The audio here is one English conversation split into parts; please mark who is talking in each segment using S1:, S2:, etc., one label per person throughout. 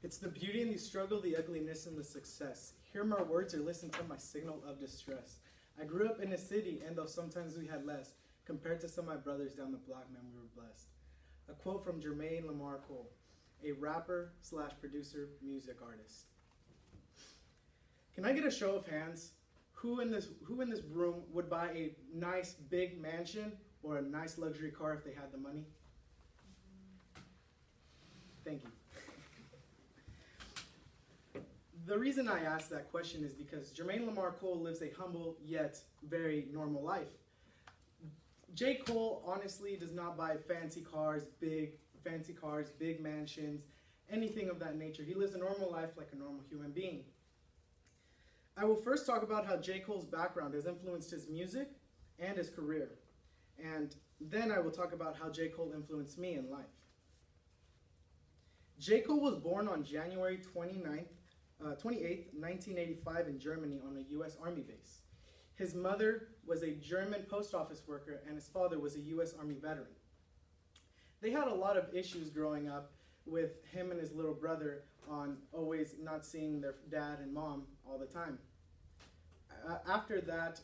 S1: It's the beauty in the struggle, the ugliness and the success. Hear my words or listen to my signal of distress. I grew up in a city, and though sometimes we had less, compared to some of my brothers down the block, man, we were blessed. A quote from Jermaine Lamar Cole, a rapper slash producer, music artist. Can I get a show of hands? Who in this room would buy a nice big mansion or a nice luxury car if they had the money? Thank you. The reason I asked that question is because Jermaine Lamar Cole lives a humble yet very normal life. J. Cole honestly does not buy fancy cars, big mansions, anything of that nature. He lives a normal life like a normal human being. I will first talk about how J. Cole's background has influenced his music and his career. And then I will talk about how J. Cole influenced me in life. J. Cole was born on January 28th, 1985 in Germany on a U.S. Army base. His mother was a German post office worker and his father was a U.S. Army veteran. They had a lot of issues growing up with him and his little brother on always not seeing their dad and mom all the time. After that,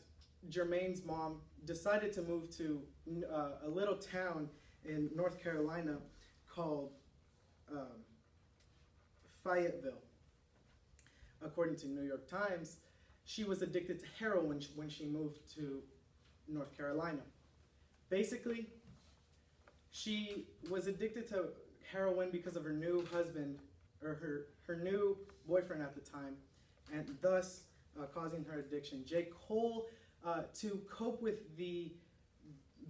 S1: Jermaine's mom decided to move to a little town in North Carolina called Fayetteville. According to New York Times, she was addicted to heroin when she moved to North Carolina. Basically, she was addicted to heroin because of her new husband, or her new boyfriend at the time, and thus causing her addiction. J. Cole, to cope with the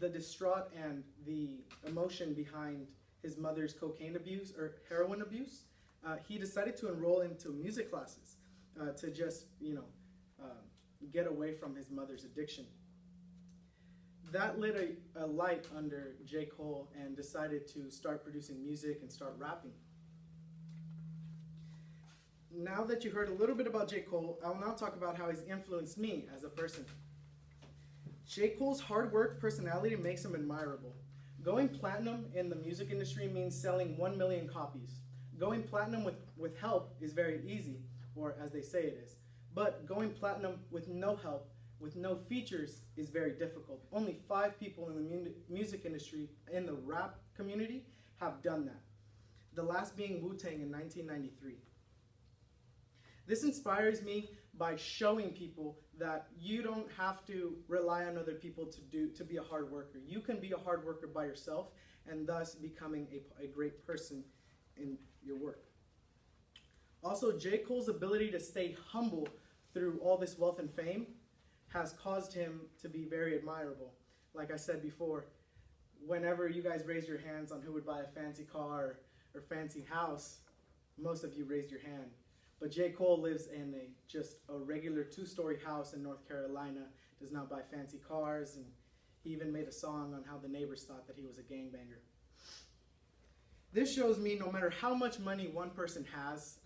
S1: distraught and the emotion behind his mother's cocaine abuse or heroin abuse, he decided to enroll into music classes to just, get away from his mother's addiction. That lit a light under J. Cole and decided to start producing music and start rapping. Now that you heard a little bit about J. Cole, I will now talk about how he's influenced me as a person. J. Cole's hard work personality makes him admirable. Going platinum in the music industry means selling 1 million copies. Going platinum with help is very easy, or as they say it is. But going platinum with no help, with no features, is very difficult. Only 5 people in the music industry, in the rap community, have done that. The last being Wu-Tang in 1993. This inspires me by showing people that you don't have to rely on other people to be a hard worker. You can be a hard worker by yourself and thus becoming a great person in your work. Also, J. Cole's ability to stay humble through all this wealth and fame has caused him to be very admirable. Like I said before, whenever you guys raise your hands on who would buy a fancy car or fancy house, most of you raised your hand. But J. Cole lives in just a regular 2-story house in North Carolina, does not buy fancy cars, and he even made a song on how the neighbors thought that he was a gangbanger. This shows me no matter how much money one person has,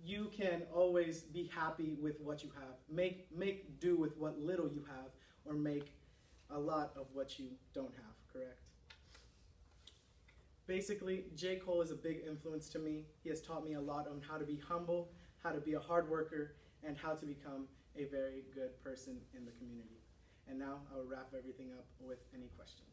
S1: you can always be happy with what you have. Make do with what little you have, or make a lot of what you don't have, correct? Basically, J. Cole is a big influence to me. He has taught me a lot on how to be humble, how to be a hard worker, and how to become a very good person in the community. And now I will wrap everything up with any questions.